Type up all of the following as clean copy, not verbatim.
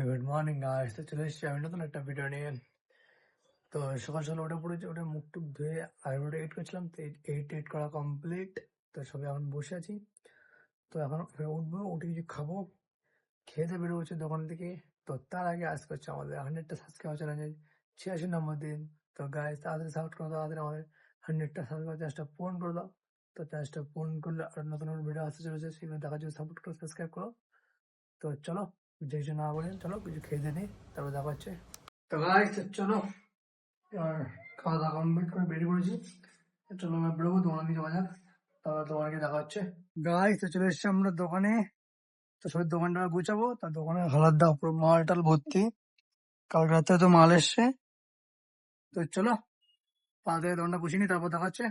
Good morning guys. তো চলে এসেছি আমি নতুন একটা ভিডিও নিয়ে। তো সকাল সকাল উঠে পড়েছি, উঠে মুখ টুক ধুয়ে আইব্রোটা এডিট করছিলাম। তো এডিট করা কমপ্লিট। তো সবাই এখন বসে আছি। তো এখন উঠবো, উঠে কিছু খাবো, খেতে বেরোচ্ছে দোকান থেকে। তো তার আগে আজকে হচ্ছে আমাদের 100টা সাবস্ক্রাইবার চ্যালেঞ্জের 86 নম্বর দিন। তো গাইস তাড়াতাড়ি সাপোর্ট করো, তাড়াতাড়ি আমাদের 100টা সাবস্ক্রাইবার চ্যালেঞ্জটা পূরণ করে দাও। তো চ্যালেঞ্জটা পূরণ করলে আর নতুন নতুন ভিডিও আসতে চলেছে, সেগুলো দেখার জন্য সাপোর্ট করো, সাবস্ক্রাইব করো। তো চলো, যে কিছু না বলেন, চলো কিছু খেয়ে দিয়ে নিই, তারপর দেখা হচ্ছে। তো গাইস চলো, এবার খাওয়া দাওয়া কমপ্লিট করে বেরিয়ে পড়েছি। তো চলো আমরা বেরোবো, দোকান দিকে বাজার, তারপর দোকানকে দেখা হচ্ছে। গাইস তো চলে এসেছি আমরা দোকানে। তো সবাই দোকানটা গুছাবো, তার দোকানে হালাত দাও পুরো মাল টাল ভর্তি, কালকে রাতে তো মাল এসছে। তো চলো তাড়াতাড়ি দোকানটা গুছিয়ে নিই, তারপর দেখা হচ্ছে।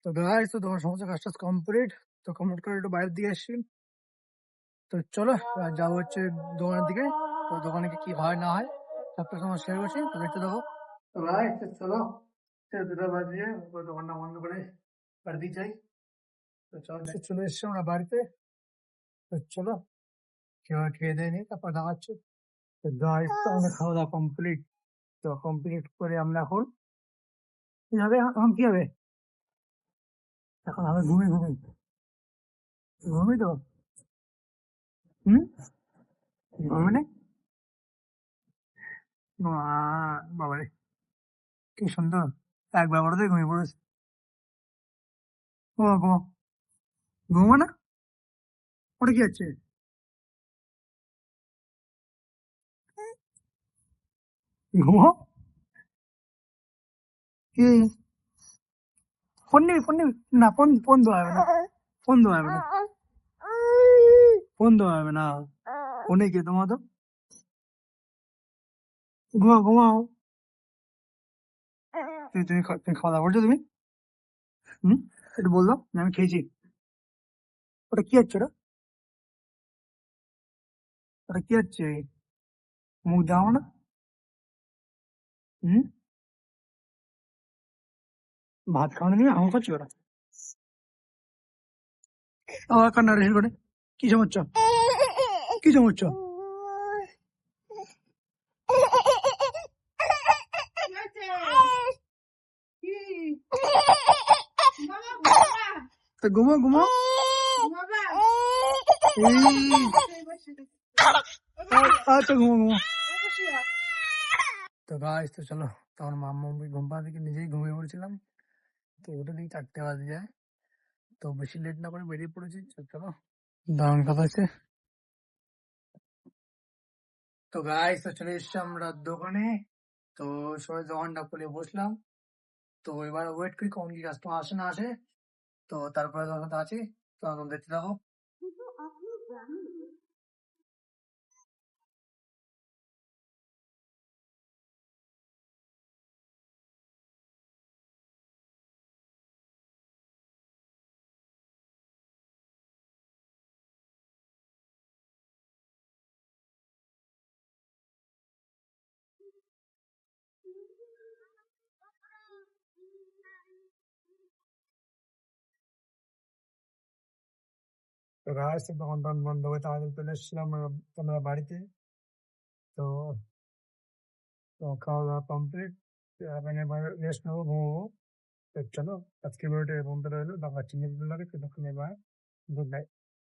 তো গাইস তো দোকান সমস্ত কাজ টাজ কমপ্লিট। তো কমপ্লিট করে একটু বাইরের দিকে এসেছি। তো চলো এবার যাবো হচ্ছে দোকানের দিকে। তো দোকানে গিয়ে কি হয় না হয় সবটা সময় শেয়ার করছি, তো দেখতে থাকো। তো গাইস চলো, দুটো বাজিয়ে ওপরে দোকানটা বন্ধ করে বাড়িতে যাই। তো চলো, চলে এসছি আমরা বাড়িতে। তো চলো খেয়ে দিয়ে নিই, তারপর দেখা হচ্ছে। তো গাইস তো আমাদের খাওয়া দাওয়া কমপ্লিট। তো কমপ্লিট করে আমরা এখন কি হবে, এখন কি হবে, এখন আমি ঘুমিয়ে ঘুমি তো। হুম, ঘুমি বাবারে কি সুন্দর, একবার বড় দিয়ে ঘুমিয়ে পড়েছে। ঘুমা ঘুমা, ঘুমো না, ওটা কি হচ্ছে, ঘুমো কি, ফোন নিবি না, ফোন ফোন দেওয়া হবে না, ফোন দেওয়া হবে না, ফোন দেওয়া হবে না, ফোনে কি তোমার তো, ঘুমাও ঘুমাও। তুমি খাওয়া দাওয়া করছো তুমি? হুম, একটু বললো আমি খেয়েছি। ওটা কি হচ্ছে, ওটা কি হচ্ছে, মুখ দাও না। হুম, ভাত খাওয়ানো নিয়ে হাঁ করছি ওরা, আবার কান্না রেসি করে। কি সমস্যা, কি সমস্যা, তো ঘুমাও ঘুমাও। আচ্ছা ঘুমাও ঘুমাও। তো গাইস তো চলো, তখন মাম্মা ঘুম পা থেকে নিজেই ঘুমিয়ে পড়েছিলাম। তো ওটা দিকে 4টে বাজে যায়। তো বেশি লেট না করে বেরিয়ে পড়েছি। চলো দারুণ কথা আছে। তো গাইস তো চলে এসছি আমরা দোকানে। তো সবাই দোকানটা খুলে বসলাম। তো এবার ওয়েট করি কখন কি কাস্টমার আসে না আসে। তো তারপরে দোকান আছে, তো এখন দেখতে থাকো। তো গাইস তো দোকান টোকান বন্ধ করে তাড়াতাড়ি চলে এসেছিলাম আমরা বাড়িতে। তো তো খাওয়া দাওয়া কমপ্লিট, এখন এবার রেস্ট নেবো, ঘুমবো। তো চলো আজকে ভিডিওটা এ পর্যন্ত রইলো, দেখা হচ্ছে নেক্সট ব্লগে। ততক্ষণ এবার গুড নাইট।